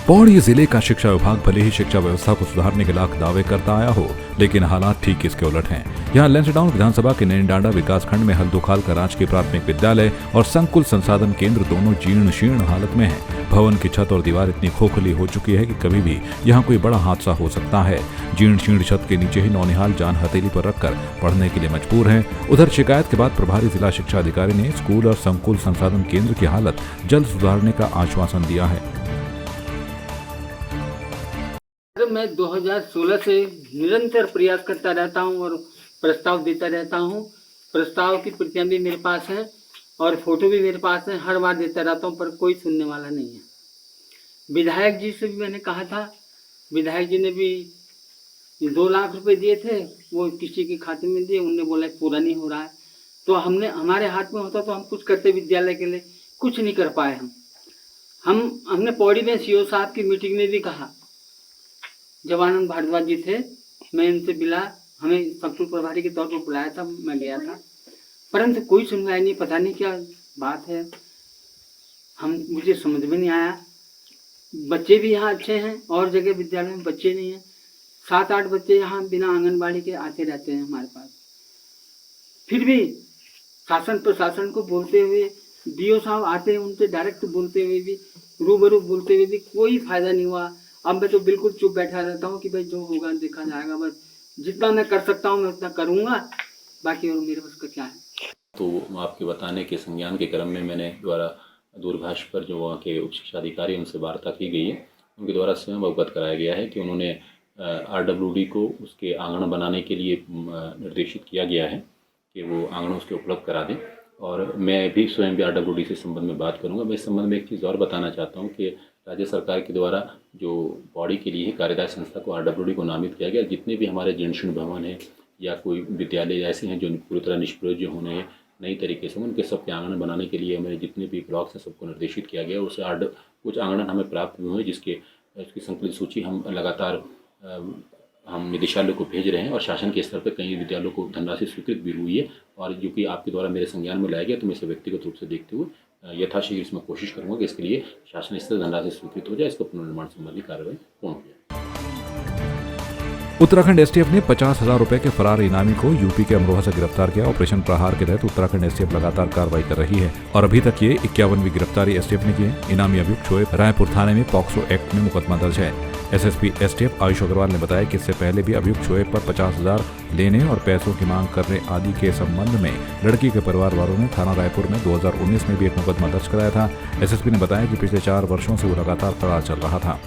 पौड़ी जिले का शिक्षा विभाग भले ही शिक्षा व्यवस्था को सुधारने के लाख दावे करता आया हो, लेकिन हालात ठीक इसके उलट हैं। यहाँ लेंसडाउन विधानसभा के नैनीडांडा विकासखंड में हल्दोखाल का राजकीय प्राथमिक विद्यालय और संकुल संसाधन केंद्र दोनों जीर्ण शीर्ण हालत में हैं। भवन की छत और दीवार इतनी खोखली हो चुकी है कि कभी भी यहाँ कोई बड़ा हादसा हो सकता है। जीर्ण शीर्ण छत के नीचे ही नौनिहाल जान हथेली पर रखकर पढ़ने के लिए मजबूर हैं। उधर शिकायत के बाद प्रभारी जिला शिक्षा अधिकारी ने स्कूल और संकुल संसाधन केंद्र की हालत जल्द सुधारने का आश्वासन दिया है। मैं 2016 से निरंतर प्रयास करता रहता हूं और प्रस्ताव देता रहता हूं। प्रस्ताव की प्रतियां भी मेरे पास हैं और फोटो भी मेरे पास हैं। हर बार देता रहता हूं, पर कोई सुनने वाला नहीं है। विधायक जी से भी मैंने कहा था, विधायक जी ने भी 2 लाख रुपए दिए थे, वो किसी के खाते में दिए। उन्होंने बोला पूरा नहीं हो रहा है। तो हमारे हाथ में होता तो हम कुछ करते विद्यालय के लिए, कुछ नहीं कर पाए। हमने पौड़ी में सीओ साहब की मीटिंग में भी कहा, जवानंद भारद्वाज जी थे, मैं इनसे मिला, हमें संकुल प्रभारी के तौर पर बुलाया था, मैं गया था, परंतु कोई सुनवाई नहीं। पता नहीं क्या बात है, मुझे समझ में नहीं आया। बच्चे भी यहाँ अच्छे हैं और जगह विद्यालय में बच्चे नहीं हैं। 7-8 बच्चे यहाँ बिना आंगनबाड़ी के आते रहते हैं हमारे पास। फिर भी शासन प्रशासन को बोलते हुए, डीओ साहब आते हैं, उनसे डायरेक्ट बोलते हुए भी, रूबरू बोलते हुए भी कोई फायदा नहीं हुआ। अब मैं तो बिल्कुल चुप बैठा रहता हूँ कि भाई जो होगा देखा जाएगा। बस जितना मैं कर सकता हूँ मैं उतना करूँगा, बाकी और मेरे पास का क्या है। तो आपके बताने के संज्ञान के क्रम में मैंने द्वारा दूरभाष पर जो वहाँ के उप शिक्षा अधिकारी उनसे वार्ता की गई है, उनके द्वारा स्वयं अवगत कराया गया है कि उन्होंने RWD को उसके आंगन बनाने के लिए निर्देशित किया गया है कि वो आंगन उसके उपलब्ध करा दें। और मैं भी स्वयं भी RWD से संबंध में बात करूँगा। मैं इस संबंध में एक चीज़ और बताना चाहता हूँ कि राज्य सरकार के द्वारा जो पौड़ी के लिए कार्यदायी संस्था को RWD को नामित किया गया। जितने भी हमारे जीर्ण भवन है या कोई विद्यालय ऐसे हैं जो पूरी तरह निष्प्रयोज्य होने हैं नई तरीके से, उनके सबके आंगन बनाने के लिए हमें जितने भी ब्लॉक्स हैं सबको निर्देशित किया गया। उससे कुछ आंगन हमें प्राप्त हुए हैं, उसकी संकलित सूची हम लगातार हम निदेशालय को भेज रहे हैं और शासन के स्तर पर कई विद्यालयों को धनराशि स्वीकृत भी हुई है। और जो कि आपके द्वारा मेरे संज्ञान में लाया गया, तो मैं इसे व्यक्तिगत रूप से देखते हुए यथाशीघ्र इसमें कोशिश करूंगा कि इसके लिए शासन स्तर धनराशि स्वीकृत हो जाए, इसको पुनर्निर्माण संबंधी कार्रवाई पूर्ण हो जाए। उत्तराखंड एसटीएफ ने 50,000 रुपए के फरार इनामी को यूपी के अमरोहा से गिरफ्तार किया। ऑपरेशन प्रहार के तहत उत्तराखंड एसटीएफ लगातार कार्रवाई कर रही है और अभी तक ये 51वीं गिरफ्तारी एसटीएफ ने की है। इनामी अभियुक्त शोएब रायपुर थाने में पॉक्सो एक्ट में मुकदमा दर्ज है। एसएसपी एसटीएफ आयुष अग्रवाल ने बताया कि इससे पहले भी अभियुक्त शोएब पर 50,000 लेने और पैसों की मांग करने आदि के संबंध में लड़की के परिवार वालों ने थाना रायपुर में 2019 में भी एक मुकदमा दर्ज कराया था। एसएसपी ने बताया कि पिछले 4 वर्षों से वो लगातार फरार चल रहा था।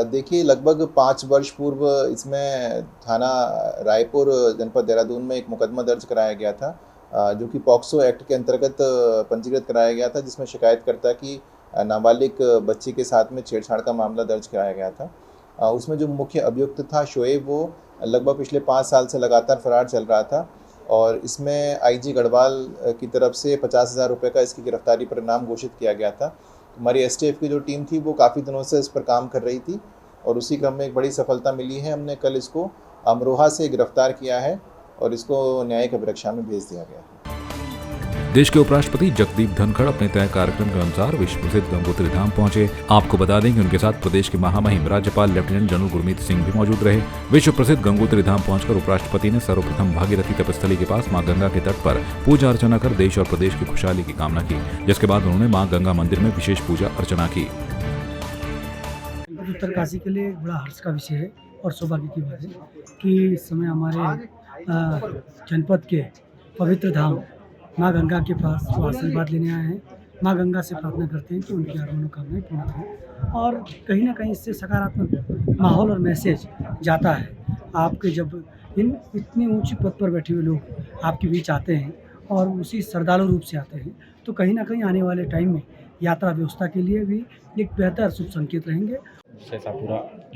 देखिए, लगभग 5 वर्ष पूर्व इसमें थाना रायपुर जनपद देहरादून में एक मुकदमा दर्ज कराया गया था, जो कि पॉक्सो एक्ट के अंतर्गत पंजीकृत कराया गया था, जिसमें शिकायतकर्ता की नाबालिग बच्ची के साथ में छेड़छाड़ का मामला दर्ज कराया गया था। उसमें जो मुख्य अभियुक्त था शोएब, वो लगभग पिछले 5 साल से लगातार फरार चल रहा था और इसमें आईजी गढ़वाल की तरफ से 50,000 रुपये का इसकी गिरफ्तारी पर इनाम घोषित किया गया था। हमारी एसटीएफ की जो टीम थी वो काफ़ी दिनों से इस पर काम कर रही थी और उसी क्रम में एक बड़ी सफलता मिली है। हमने कल इसको अमरोहा से गिरफ्तार किया है और इसको न्यायिक अभिरक्षा में भेज दिया गया है। देश के उपराष्ट्रपति जगदीप धनखड़ अपने तय कार्यक्रम के अनुसार विश्व प्रसिद्ध गंगोत्री धाम पहुंचे। आपको बता दें कि उनके साथ प्रदेश के महामहिम राज्यपाल लेफ्टिनेंट जनरल गुरमीत सिंह भी मौजूद रहे। विश्व प्रसिद्ध गंगोत्री धाम पहुंचकर उपराष्ट्रपति ने सर्वप्रथम भागीरथी तपस्थली के पास मां गंगा के तट पर पूजा अर्चना कर देश और प्रदेश की खुशहाली की कामना की, जिसके बाद उन्होंने मां गंगा मंदिर में विशेष पूजा अर्चना की। उत्तरकाशी के लिए बड़ा हर्ष का विषय है और सौभाग्य की बात है कि इस समय हमारे जनपद के पवित्र धाम माँ गंगा के पास जो आशीर्वाद लेने आए हैं, माँ गंगा से प्रार्थना करते हैं कि उनकी हर मनोकामनाएं पूर्ण हों और कहीं ना कहीं इससे सकारात्मक माहौल और मैसेज जाता है। आपके जब इतनी ऊंची पद पर बैठे हुए लोग आपके बीच आते हैं और उसी श्रद्धालु रूप से आते हैं, तो कहीं ना कहीं आने वाले टाइम में यात्रा व्यवस्था के लिए भी एक बेहतर शुभ संकेत रहेंगे।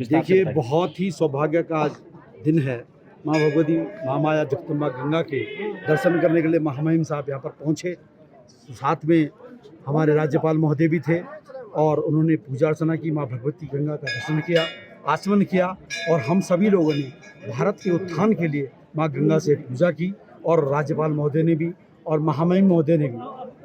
देखिए, बहुत ही सौभाग्य का दिन है। माँ भगवती महामाया जगदम्बा गंगा के दर्शन करने के लिए महामहिम साहब यहाँ पर पहुँचे। साथ में हमारे राज्यपाल महोदय भी थे और उन्होंने पूजा अर्चना की, माँ भगवती गंगा का दर्शन किया, आचमन किया और हम सभी लोगों ने भारत के उत्थान के लिए माँ गंगा से पूजा की और राज्यपाल महोदय ने भी और महामहिम महोदय ने भी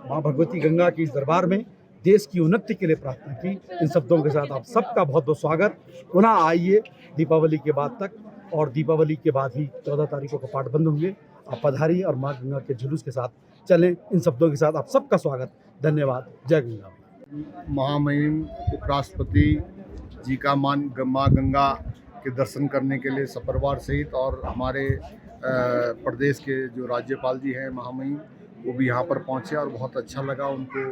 माँ भगवती गंगा के इस दरबार में देश की उन्नति के लिए प्रार्थना की। इन शब्दों के साथ आप सबका बहुत बहुत स्वागत। पुनः आइए दीपावली के बाद तक, और दीपावली के बाद ही 14 तारीख को कपाट बंद होंगे। आप पधारिए और माँ गंगा के जुलूस के साथ चलें। इन शब्दों के साथ आप सबका स्वागत। धन्यवाद। जय गंगा। महामहिम उपराष्ट्रपति जी का माँ गंगा के दर्शन करने के लिए सपरिवार सहित और हमारे प्रदेश के जो राज्यपाल जी हैं महामहिम, वो भी यहाँ पर पहुँचे और बहुत अच्छा लगा उनको।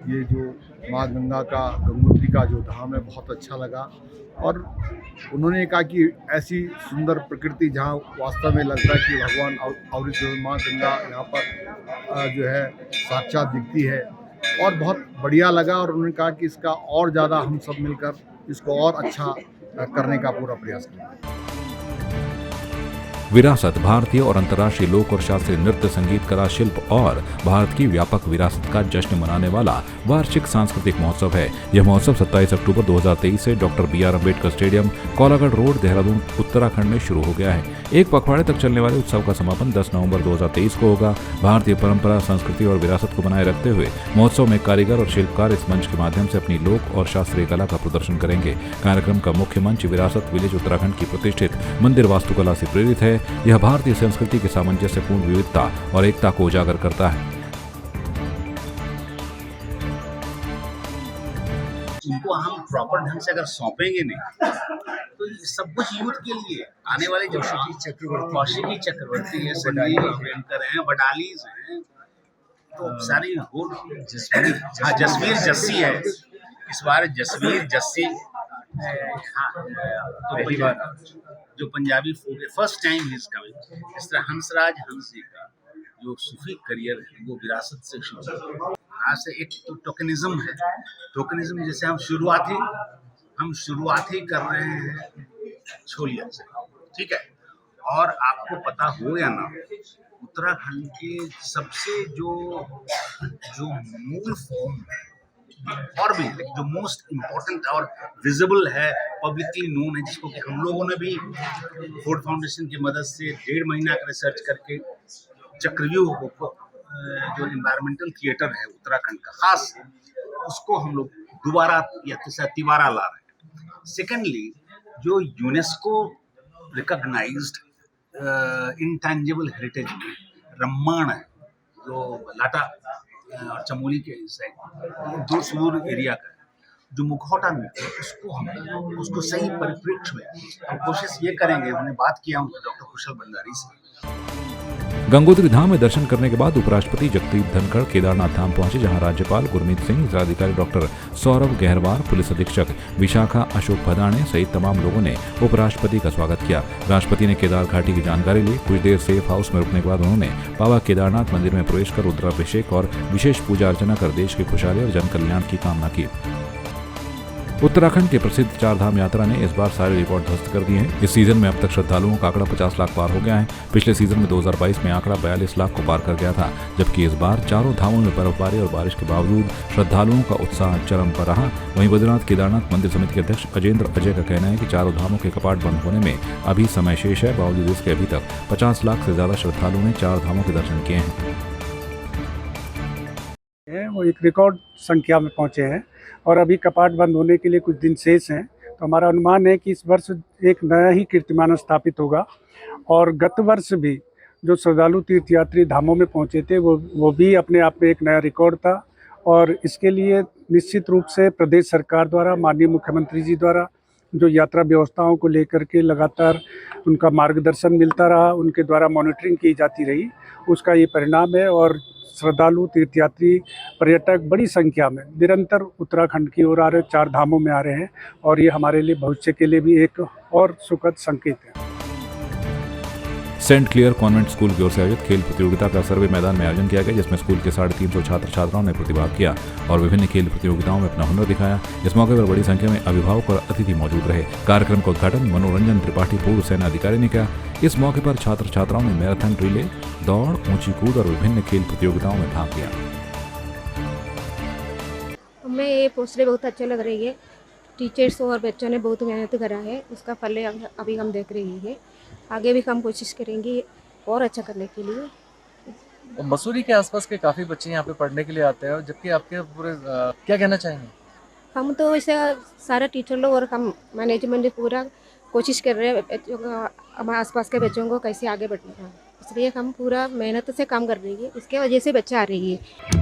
ये जो माँ गंगा का गंगोत्री का जो धाम है बहुत अच्छा लगा, और उन्होंने कहा कि ऐसी सुंदर प्रकृति जहाँ वास्तव में लगता है कि भगवान अवृत माँ गंगा यहाँ पर जो है साक्षात दिखती है, और बहुत बढ़िया लगा। और उन्होंने कहा कि इसका और ज़्यादा हम सब मिलकर इसको और अच्छा करने का पूरा प्रयास करें। विरासत भारतीय और अंतर्राष्ट्रीय लोक और शास्त्रीय नृत्य, संगीत, कला, शिल्प और भारत की व्यापक विरासत का जश्न मनाने वाला वार्षिक सांस्कृतिक महोत्सव है। यह महोत्सव 27 अक्टूबर 2023 से doctor BR Ambedkar stadium, Kolagarh road, Dehradun, Uttarakhand में शुरू हो गया है। एक पखवाड़े तक चलने वाले उत्सव का समापन 10 नवंबर 2023 को होगा। भारतीय परंपरा, संस्कृति और विरासत को बनाए रखते हुए महोत्सव में कारीगर और शिल्पकार इस मंच के माध्यम से अपनी लोक और शास्त्रीय कला का प्रदर्शन करेंगे। कार्यक्रम का मुख्य मंच विरासत विलेज उत्तराखंड की प्रतिष्ठित मंदिर वास्तुकला से प्रेरित है। यह भारतीय संस्कृति की सामंजस्यपूर्ण विविधता और एकता को उजागर करता है। उनको हम प्रॉपर ढंग से अगर सौंपेंगे नहीं तो ये सब कुछ यूथ के लिए आने वाले जो कौशिकी चक्रवर्ती है, संजीव वेंकर हैं, वडालीज हैं, तो सारी जसवीर जस्सी है। इस बार जसवीर जस्सी तो जो पंजाबी फोक है, first time he is coming. इस तरह हंसराज हंसी का जो सूफी करियर है वो विरासत से शुरू हुआ। आज से एक तो टोकनिज्म है। टोकनिज्म जैसे हम शुरुआत ही कर रहे हैं छोलिया से, ठीक है। और आपको पता हो या ना, उत्तराखंड के सबसे जो मूल फॉर्म है और भी जो मोस्ट इम्पोर्टेंट और विजिबल है, पब्लिकली नोन है, जिसको कि हम लोगों ने भी फोर्ड फाउंडेशन की मदद से 1.5 महीना का रिसर्च करके चक्रव्यूह जो एनवायरमेंटल थिएटर है उत्तराखंड का खास, उसको हम लोग दोबारा या तिबारा ला रहे हैं। सेकेंडली, जो यूनेस्को रिकॉग्नाइज्ड इंटेंजिबल हेरिटेज में रम्माण है, जो लाटा और चमोली के दो सुदूर एरिया का जो मुखौटा नृत्य, उसको सही परिप्रेक्ष्य में हम कोशिश ये करेंगे। हमने बात किया डॉक्टर कुशल भंडारी से। गंगोत्री धाम में दर्शन करने के बाद उपराष्ट्रपति जगदीप धनखड़ केदारनाथ धाम पहुंचे, जहां राज्यपाल गुरमीत सिंह, जिलाधिकारी डॉक्टर सौरभ गहरवार, पुलिस अधीक्षक विशाखा अशोक भदाणे सहित तमाम लोगों ने उपराष्ट्रपति का स्वागत किया। राष्ट्रपति ने केदार घाटी की जानकारी ली। कुछ देर सेफ हाउस में रुकने के बाद उन्होंने बाबा केदारनाथ मंदिर में प्रवेश कर रुद्राभिषेक और विशेष पूजा अर्चना कर देश की खुशहाली और जन कल्याण की कामना की। उत्तराखंड के प्रसिद्ध चार धाम यात्रा ने इस बार सारे रिकॉर्ड ध्वस्त कर दिए हैं। इस सीजन में अब तक श्रद्धालुओं का आंकड़ा 50 लाख पार हो गया है। पिछले सीजन में 2022 में आंकड़ा 42 लाख को पार कर गया था, जबकि इस बार चारों धामों में बर्फबारी और बारिश के बावजूद श्रद्धालुओं का उत्साह चरम पर रहा। वहीं बद्रीनाथ केदारनाथ मंदिर समिति के अध्यक्ष अजेंद्र अजय का कहना है कि चारों धामों के कपाट बंद होने में अभी समय शेष है। बावजूद इसके अभी तक 50 लाख से ज्यादा श्रद्धालुओं ने चार धामों के दर्शन किए हैं। वो एक रिकॉर्ड संख्या में पहुंचे हैं और अभी कपाट बंद होने के लिए कुछ दिन शेष हैं। तो हमारा अनुमान है कि इस वर्ष एक नया ही कीर्तिमान स्थापित होगा। और गत वर्ष भी जो श्रद्धालु तीर्थयात्री धामों में पहुंचे थे वो भी अपने आप में एक नया रिकॉर्ड था। और इसके लिए निश्चित रूप से प्रदेश सरकार द्वारा, माननीय मुख्यमंत्री जी द्वारा जो यात्रा व्यवस्थाओं को लेकर के लगातार उनका मार्गदर्शन मिलता रहा, उनके द्वारा मॉनिटरिंग की जाती रही, उसका ये परिणाम है। और श्रद्धालु तीर्थयात्री पर्यटक बड़ी संख्या में निरंतर उत्तराखंड की ओर आ रहे, चार धामों में आ रहे हैं, और ये हमारे लिए भविष्य के लिए भी एक और सुखद संकेत है। सेंट क्लियर कॉन्वेंट स्कूल की ओर से आयोजित खेल प्रतियोगिता का सर्वे मैदान में आयोजन किया गया, जिसमें स्कूल के 350 छात्र छात्राओं ने प्रतिभाग किया और विभिन्न खेल प्रतियोगिताओं में अपना हुनर दिखाया। इस मौके पर बड़ी संख्या में अभिभावक और अतिथि मौजूद रहे। कार्यक्रम का उद्घाटन मनोरंजन त्रिपाठी, पूर्व सेना अधिकारी ने किया। इस मौके पर छात्र छात्राओं ने मैराथन रिले, दौड़, ऊंची कूद और विभिन्न खेल प्रतियोगिताओं में भाग लिया। हमें ये पोस्टरें बहुत अच्छे लग रही है। टीचर्स और बच्चों ने बहुत मेहनत करा है, उसका फल अभी हम देख रहे हैं। आगे भी हम कोशिश करेंगे और अच्छा करने के लिए। और मसूरी के आसपास के काफ़ी बच्चे यहाँ पे पढ़ने के लिए आते हैं, और जबकि आपके पूरे क्या कहना चाहेंगे? हम तो इसे सारे टीचर लोग और हम मैनेजमेंट पूरा कोशिश कर रहे हैं बच्चों का, हमारे आसपास के बच्चों को कैसे आगे बढ़ने का, इसलिए हम पूरा मेहनत से काम कर रही है, इसके वजह से बच्चे आ रही है।